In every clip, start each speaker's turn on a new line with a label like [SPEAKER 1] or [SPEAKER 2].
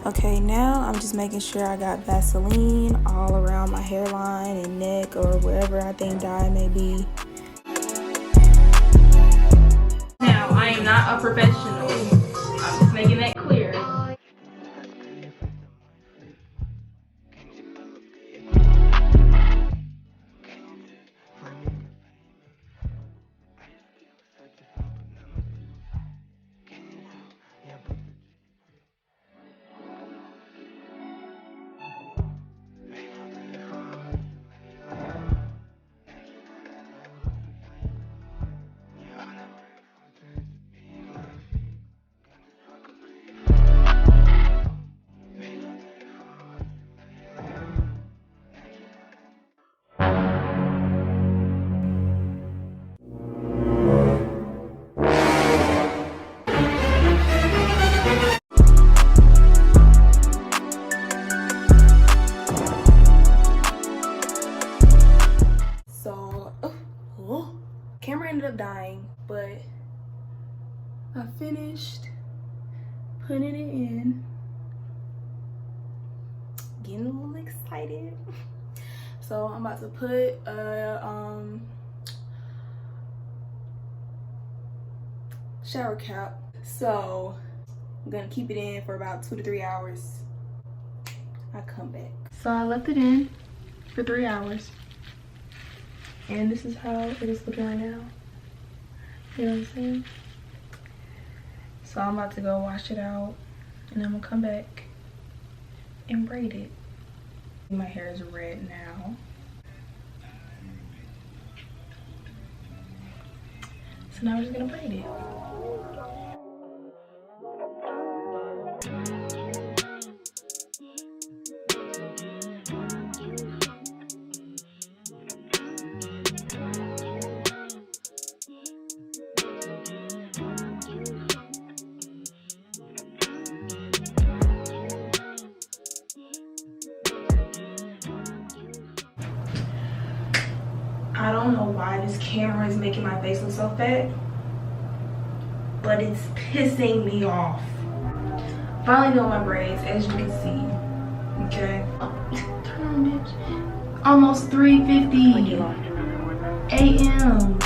[SPEAKER 1] Okay, now I'm just making sure I got Vaseline all around my hairline and neck or wherever I think dye may be.
[SPEAKER 2] Now, I am not a professional. I'm just making that clear.
[SPEAKER 1] So, camera ended up dying, but I finished putting it in. Getting a little excited. So I'm about to put a shower cap. So I'm gonna keep it in for about 2 to 3 hours. I come back. So I left it in for 3 hours. And this is how it is looking right now. You know what I'm saying? So I'm about to go wash it out and then I'm gonna come back and braid it. My hair is red now. So now we're just gonna braid it. I don't know why this camera is making my face look so fat, but it's pissing me off. Finally done my braids, as you can see. Okay. Oh, turn on, bitch. Almost 3:50 a.m.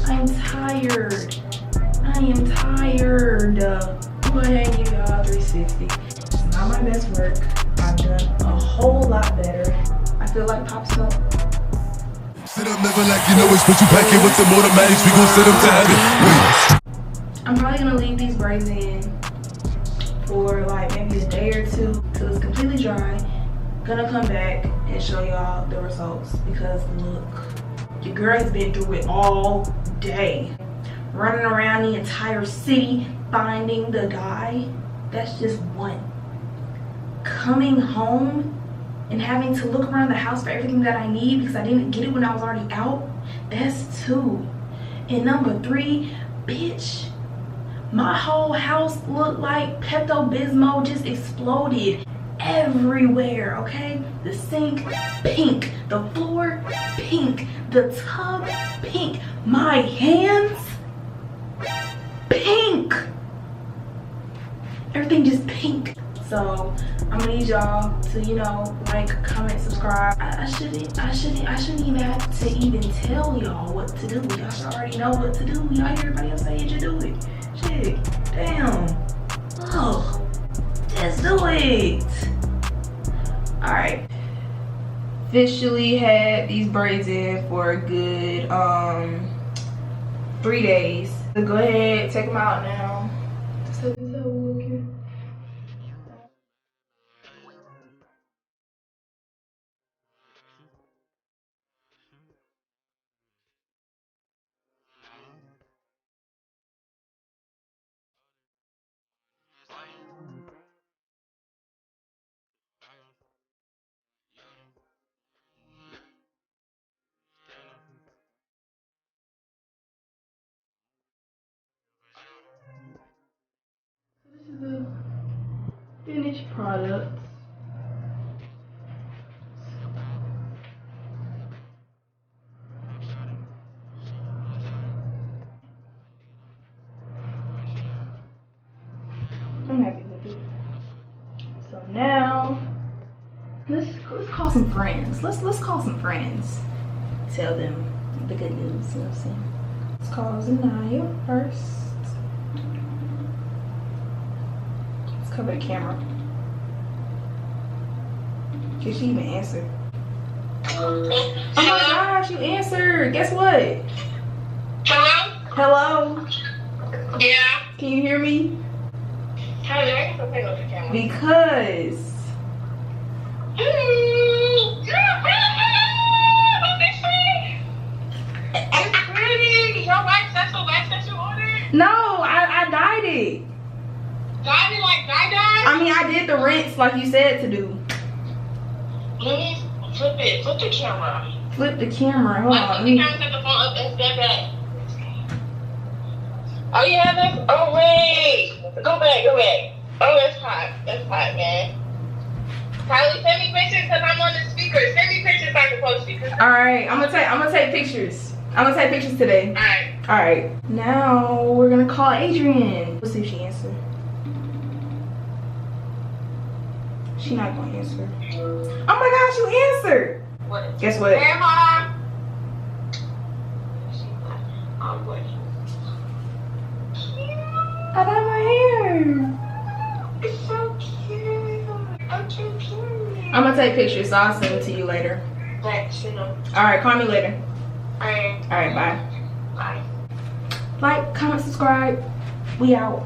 [SPEAKER 1] I'm tired. I am tired. Go ahead and give y'all 360. It's not my best work. I've done a whole lot better. I feel like Pop Smoke.
[SPEAKER 3] Sit up, never like you know it's what you pack it with the automatics. We gon' set them to heaven.
[SPEAKER 1] I'm probably gonna leave these braids in for like maybe a day or two till it's completely dry. Gonna come back and show y'all the results because look, your girl has been through it all day. Running around the entire city finding the guy. That's just one. Coming home and having to look around the house for everything that I need because I didn't get it when I was already out. That's 2. And number 3, bitch, my whole house looked like Pepto-Bismol just exploded everywhere, okay? The sink, pink. The floor, pink. The tub, pink. My hands, pink. Everything just pink. So I'm gonna need y'all to, you know, like, comment, subscribe. I shouldn't even have to even tell y'all what to do. Y'all should already know what to do. Y'all hear everybody else say it, you do it. Shit, damn. Oh, just do it. All right. Officially had these braids in for a good 3 days. So go ahead, take them out now. So this is how we look here. This is the finished product. I'm happy with it. Let's call some friends. Let's call some friends. Tell them the good news. You know what I'm saying? Let's call Zanaya first. Let's cover the camera. Can she even answer? Oh my gosh, you answered. Guess what?
[SPEAKER 4] Hello?
[SPEAKER 1] Hello?
[SPEAKER 4] Yeah.
[SPEAKER 1] Can you hear me?
[SPEAKER 4] Because.
[SPEAKER 1] Because.
[SPEAKER 4] It's pretty. Your wax that you ordered?
[SPEAKER 1] No, I dyed it.
[SPEAKER 4] Dyed it like dye?
[SPEAKER 1] I mean, I did the rinse like you said to do.
[SPEAKER 4] Let me flip it. Flip the camera.
[SPEAKER 1] Flip the camera. Hold on.
[SPEAKER 4] Flip the camera, set the phone up and step back. Oh, yeah, that's. Oh, wait. Go back. Oh, that's hot. That's hot, man. Kylie, send me pictures because I'm on the speaker. Send me pictures so I can post you.
[SPEAKER 1] All right, I'm gonna take pictures. I'm gonna take pictures today.
[SPEAKER 4] Alright.
[SPEAKER 1] All right. Now we're gonna call Adrian. Let's see if she answers. She not gonna answer. Oh my gosh, you answered.
[SPEAKER 4] What?
[SPEAKER 1] Guess what?
[SPEAKER 4] Hey, Mom. Oh, boy.
[SPEAKER 1] I dyed my hair.
[SPEAKER 4] It's so cute. I'm too cute.
[SPEAKER 1] I'm gonna take pictures, so I'll send them to you later.
[SPEAKER 4] Thanks, you know.
[SPEAKER 1] All right, call me later.
[SPEAKER 4] Alright.
[SPEAKER 1] All right, bye.
[SPEAKER 4] Bye.
[SPEAKER 1] Like, comment, subscribe. We out.